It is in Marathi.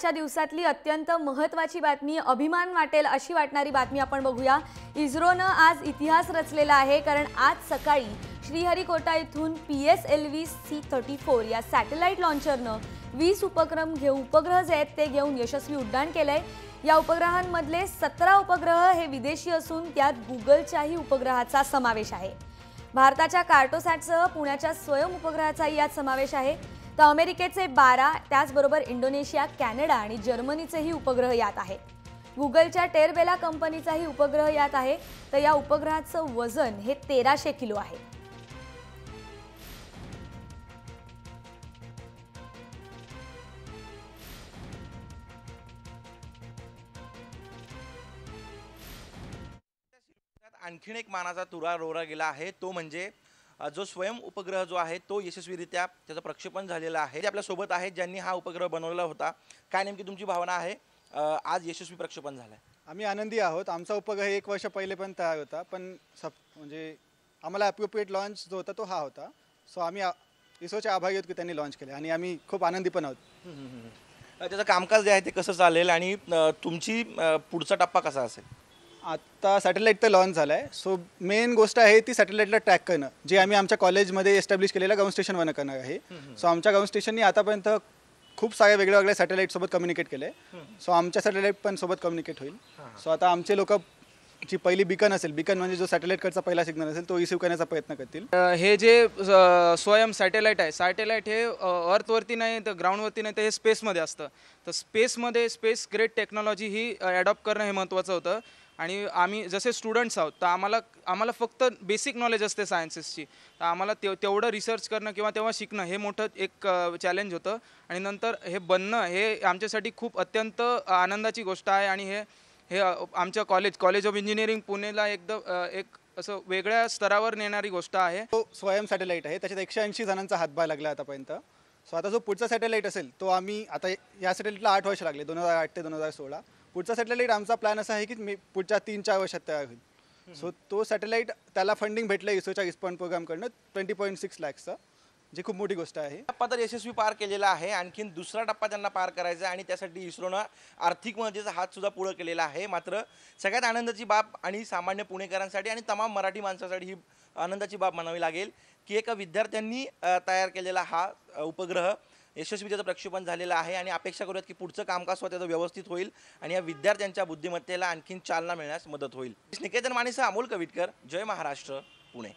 आजच्या दिवसातली अत्यंत महत्त्वाची बातमी, अभिमान वाटेल अशी वाटणारी बातमी आपण बघूया। इस्रोनं आज इतिहास रचलेला आहे, कारण आज सकाळी श्रीहरिकोटा इथून PSLV-C34 या सॅटेलाइट लॉन्चरनं 20 उपग्रह जे आहेत ते घेऊन यशस्वी उड्डाण केलंय। या उपग्रहांमधले 17 उपग्रह हे विदेशी असून त्यात गुगलच्याही उपग्रहाचा समावेश आहे। भारताच्या कार्टोसॅटसह पुण्याच्या स्वयं उपग्रहाचाही यात समावेश आहे। तर अमेरिकेचे 12, त्याचबरोबर इंडोनेशिया, कॅनडा आणि जर्मनीचेही उपग्रह यात आहेत। गुगलच्या टेरबेला कंपनीचाही उपग्रह यात आहे। तर या उपग्रहाचं वजन हे 1300 किलो आहे। आणखीन एक मानाचा तुरा रोवला गेला आहे, तो म्हणजे जो स्वयं उपग्रह जो आहे तो यशस्वीरित्या त्याचं प्रक्षेपण झालेलं आहे। ते आपल्या सोबत आहेत ज्यांनी हा उपग्रह बनवलेला होता। काय नेमकी तुमची भावना आहे? आज यशस्वी प्रक्षेपण झालंय। आम्ही आनंदी आहोत। आमचा उपग्रह 1 वर्ष पहिले पण तयार होता, पण म्हणजे आम्हाला अप्रोप्रिएट लॉन्च जो होता तो हा होता। सो आम्ही इस्रोचे आभारी आहोत की त्यांनी लॉन्च केले आणि आम्ही खूप आनंदी पण आहोत। त्याचं कामकाज जे आहे ते कसं चालेल आणि तुमची पुढचा टप्पा कसा असेल? आता सॅटेलाइट तर लॉन्च झाला आहे। सो मेन गोष्ट आहे ती सॅटेलाइटला ट्रॅक करणं, जे आम्ही आमच्या कॉलेजमध्ये एस्टॅब्लिश केलेल्या ग्राउंड स्टेशनवर करणार आहे। सो आमच्या ग्राउंड स्टेशननी आतापर्यंत खूप साऱ्या वेगळ्या वेगळ्या सॅटेलाइटसोबत कम्युनिकेट केलं आहे। सो आमच्या सॅटेलाइट पण सोबत कम्युनिकेट होईल। सो आता आमचे लोक जी पहिली बीकन असेल, बीकन म्हणजे जो सॅटेलाइटकडचा पहिला सिग्नल असेल तो रिसीव्ह करण्याचा प्रयत्न करतील। हे जे स्वयं सॅटेलाइट आहे, सॅटेलाइट हे अर्थवरती नाही तर ग्राउंडवरती नाही तर हे स्पेसमध्ये असतं। तर स्पेसमध्ये स्पेस ग्रेड टेक्नॉलॉजी ही ॲडॉप्ट करणं हे महत्त्वाचं होतं। आणि आम्ही जसे स्टुडंट्स आहोत तर आम्हाला फक्त बेसिक नॉलेज असते सायन्सेसची, तर आम्हाला तेवढं रिसर्च करणं किंवा तेव्हा शिकणं हे मोठं एक चॅलेंज होतं। आणि नंतर हे बनणं हे आमच्यासाठी खूप अत्यंत आनंदाची गोष्ट आहे। आणि हे आमच्या कॉलेज ऑफ इंजिनिअरिंग पुणेला एकदम एक असं वेगळ्या स्तरावर नेणारी गोष्ट आहे। तो स्वयं सॅटेलाइट आहे, त्याच्यात 180 जणांचा हातभार लागला आतापर्यंत। सो आता जो पुढचा सॅटेलाइट असेल तो आम्ही आता या सॅटेलाइटला 8 वर्ष लागले, 2008 ते 2016। पुढचा सॅटेलाइट आमचा प्लॅन असा आहे की पुढच्या 3-4 वर्षात तयार होईल। सो तो सॅटेलाइट त्याला फंडिंग भेटलं इस्रोच्या रिस्पॉन्स प्रोग्रामकडनं 20.6 लाखचं, जी खूप मोठी गोष्ट आहे। टप्पा तर यशस्वी पार केलेला आहे, आणखीन दुसरा टप्पा त्यांना पार करायचा आहे आणि त्यासाठी इस्रोनं आर्थिक मदतीचा हात सुद्धा पुढे केलेला आहे। मात्र सगळ्यात आनंदाची बाब आणि सामान्य पुणेकरांसाठी आणि तमाम मराठी माणसासाठी ही आनंदाची बाब म्हणावी लागेल की एका विद्यार्थ्यांनी तयार केलेला हा उपग्रह यशस्वी त्याचं प्रक्षेपण झालेलं आहे। आणि अपेक्षा करूयात की पुढचं कामकाज त्याचं व्यवस्थित होईल आणि या विद्यार्थ्यांच्या बुद्धिमत्तेला आणखीन चालना मिळण्यास मदत होईल। निकेतन मानेसह अमोल कविटकर, जय महाराष्ट्र, पुणे।